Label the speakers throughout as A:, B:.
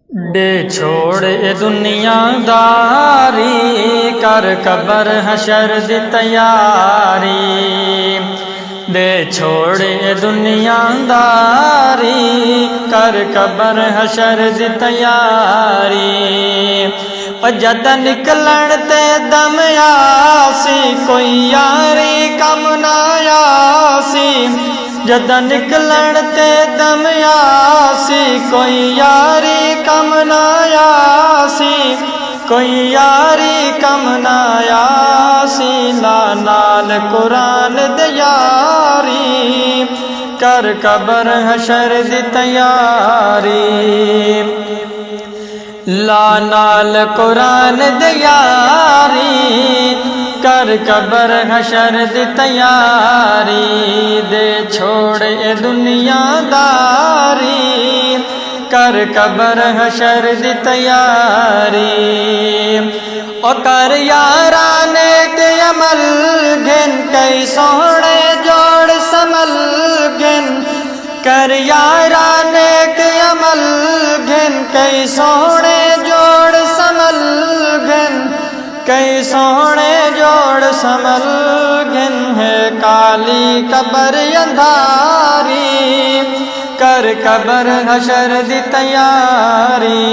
A: दे छोड़ ए दुनियादारी, कर कबर हशर दी तैयारी। दे छोड़ ए दुनियादारी, कर कबर हशर दी तैयारी। जद निकलन ते दम आसी, कोई यारी कम ना आसी। जद निकलन ते दम आसी, कोई यारी कम ना आसी। कोई यारी कम ना आसी। ला नाल कुरान दे यारी, कर कबर हशर दी तैयारी। ला नाल कुरान दे यारी, कर कबर हशर दी तैयारी। दे छोड़ ए दुनियादारी, कर कबर हशर दी तैयारी। ओ कर यारा नेक अमल गिन, कई सोहने जोड़ समल गिन। कर यारा नेक अमल गिन, कई सोहने जोड़ समल गिन। कई सोहने जोड़ समल गिन। है काली कबर अंधारी, कर कबर हशर दी तैयारी।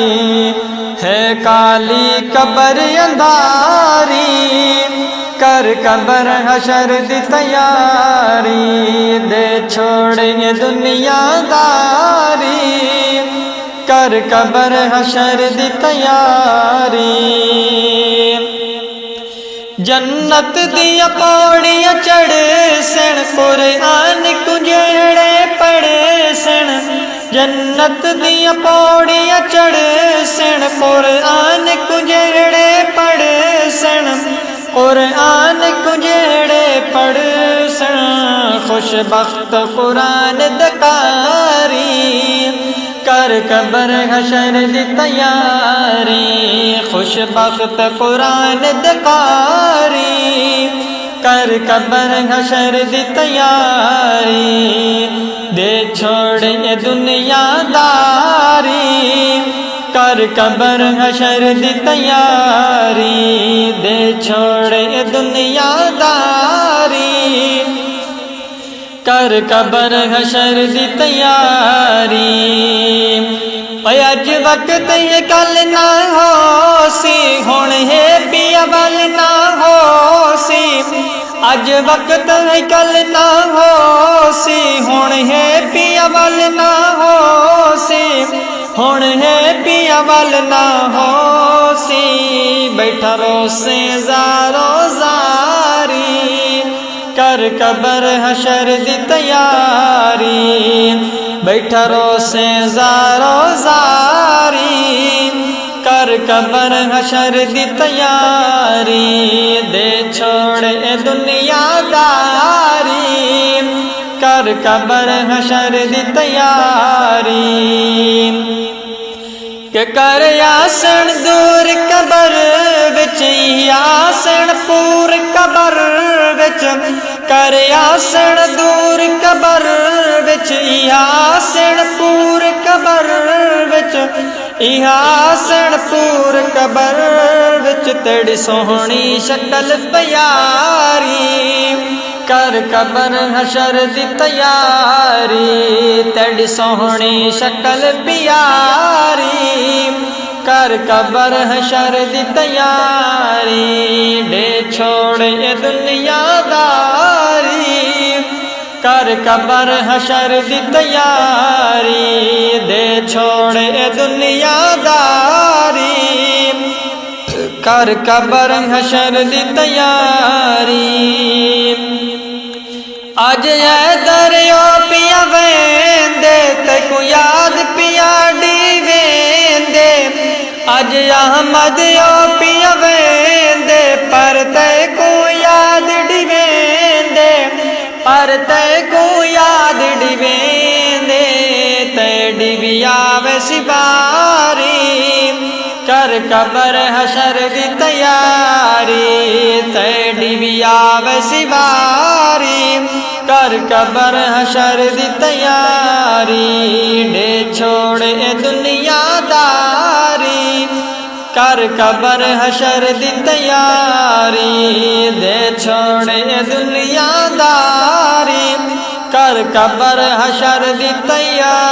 A: है काली कबर अंधारी, कर कबर हशर दी तैयारी। दे छोड़ ए दुनियादारी, कर कबर हशर दी तैयारी। जन्नत दिया पौड़ियां चढ़ सण, कुरान कुंजड़े पढ़ सण। जन्नत दिया पौड़ियां चढ़ सण, कुरान कुंजड़े पढ़ सण। कुरान कुंजड़े पढ़ सण। खुशबख्त कुरान दकारी, कर कबर हशर दी तैयारी। खुशबख्त कुरान दकारी, कर कबर हशर दी तैयारी। दे छोड़ ए दुनियादारी, कर कबर हशर दी तैयारी। दे छोड़ ए दुनियादारी, कर कबर हशर दी तैयारी। अज वक्त ये कल ना हो सी, हुण है पिया वल ना हो सी। अज वक्त है कल ना हो सी, हुण है पिया वल ना हो सी। हुण है पिया वल ना हो सी। बैठा रोसे ज़ारो ज़ारी, कर कबर हशर दी तैयारी। बैठा रोसे ज़ारो ज़ारी, कर कबर हशर दी तैयारी। दे छोड़ ए दुनियादारी, कर कबर हशर दी तैयारी। के कर आसन दूर कबर विच, आसन पूर कबर विच। कर आसन दूर कबर विच, आसन पूर कबर विच। आसन पूर कबर विच। तेरी सोहनी शक्ल प्यारी, कर कबर हशर दी तैयारी। तेरी सोहनी शक्ल प्यारी, कर कबर हशर दी तैयारी। दे छोड़ ए दुनियादारी, कर कबर हशर दी तैयारी। दे छोड़ ए दुनियादारी, कर कबर हशर दी तैयारी। अज ए दरियो पिया वेंदे, तेको याद पिया डी वेंदे। अज अहमद ओ पिया वेंदे, पर तेको याद डी वेंदे। पर तेको याद डी वेंदे। ते डिबिया वे सिबारी, कर कबर हशर दी तैयारी। ते डिबिया वे सिबारी, कर कबर हशर दी तैयारी। दे छोड़ ए दुनियादारी, कर कबर हशर दी तैयारी दे छोड़े दुनियादारी कर कबर हशर दी तैयारी